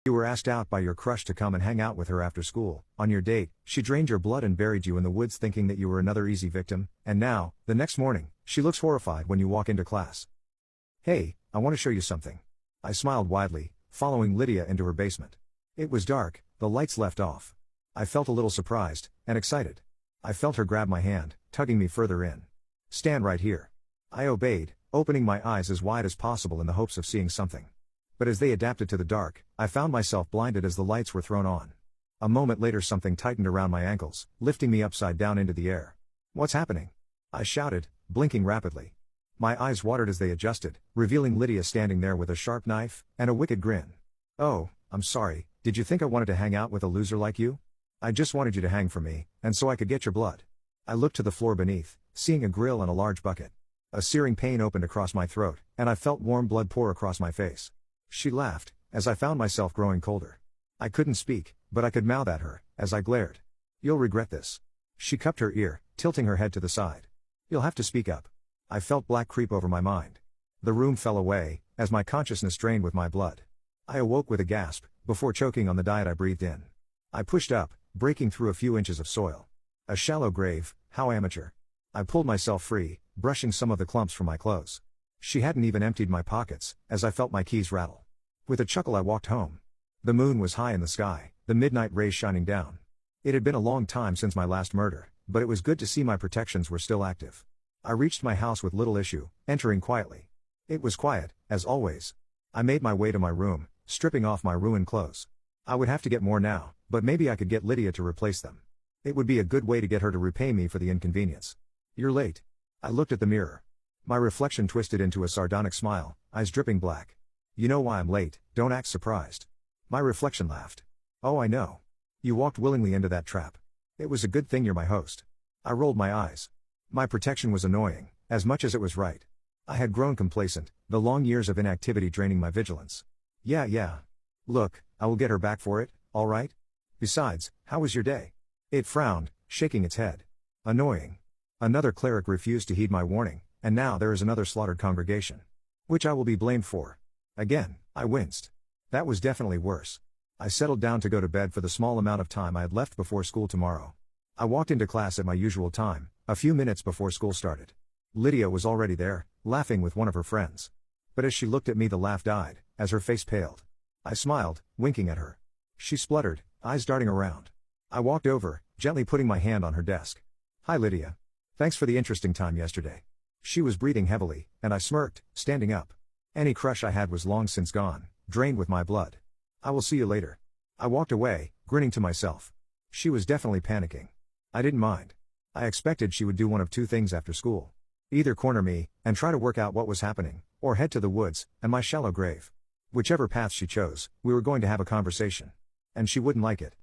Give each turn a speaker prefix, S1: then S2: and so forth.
S1: You were asked out by your crush to come and hang out with her after school. On your date, she drained your blood and buried you in the woods thinking that you were another easy victim, and now, the next morning, she looks horrified when you walk into class. Hey, I want to show you something. I smiled widely, following Lydia into her basement. It was dark, the lights left off. I felt a little surprised, and excited. I felt her grab my hand, tugging me further in. Stand right here. I obeyed, opening my eyes as wide as possible in the hopes of seeing something. But as they adapted to the dark, I found myself blinded as the lights were thrown on. A moment later something tightened around my ankles, lifting me upside down into the air. What's happening? I shouted, blinking rapidly. My eyes watered as they adjusted, revealing Lydia standing there with a sharp knife, and a wicked grin. Oh, I'm sorry, did you think I wanted to hang out with a loser like you? I just wanted you to hang for me, and so I could get your blood. I looked to the floor beneath, seeing a grill and a large bucket. A searing pain opened across my throat, and I felt warm blood pour across my face. She laughed, as I found myself growing colder. I couldn't speak, but I could mouth at her, as I glared. You'll regret this. She cupped her ear, tilting her head to the side. You'll have to speak up. I felt black creep over my mind. The room fell away, as my consciousness drained with my blood. I awoke with a gasp, before choking on the diet I breathed in. I pushed up, breaking through a few inches of soil. A shallow grave, how amateur. I pulled myself free, brushing some of the clumps from my clothes. She hadn't even emptied my pockets, as I felt my keys rattle. With a chuckle I walked home. The moon was high in the sky, the midnight rays shining down. It had been a long time since my last murder, but it was good to see my protections were still active. I reached my house with little issue, entering quietly. It was quiet, as always. I made my way to my room, stripping off my ruined clothes. I would have to get more now, but maybe I could get Lydia to replace them. It would be a good way to get her to repay me for the inconvenience. You're late. I looked at the mirror. My reflection twisted into a sardonic smile, eyes dripping black. You know why I'm late, don't act surprised. My reflection laughed. Oh, I know. You walked willingly into that trap. It was a good thing you're my host. I rolled my eyes. My protection was annoying, as much as it was right. I had grown complacent, the long years of inactivity draining my vigilance. Yeah. Look, I will get her back for it, all right? Besides, how was your day? It frowned, shaking its head. Annoying. Another cleric refused to heed my warning, and now there is another slaughtered congregation. Which I will be blamed for. Again, I winced. That was definitely worse. I settled down to go to bed for the small amount of time I had left before school tomorrow. I walked into class at my usual time, a few minutes before school started. Lydia was already there, laughing with one of her friends. But as she looked at me the laugh died, as her face paled. I smiled, winking at her. She spluttered, eyes darting around. I walked over, gently putting my hand on her desk. Hi Lydia. Thanks for the interesting time yesterday. She was breathing heavily, and I smirked, standing up. Any crush I had was long since gone, drained with my blood. I will see you later. I walked away, grinning to myself. She was definitely panicking. I didn't mind. I expected she would do one of two things after school. Either corner me, and try to work out what was happening, or head to the woods, and my shallow grave. Whichever path she chose, we were going to have a conversation. And she wouldn't like it.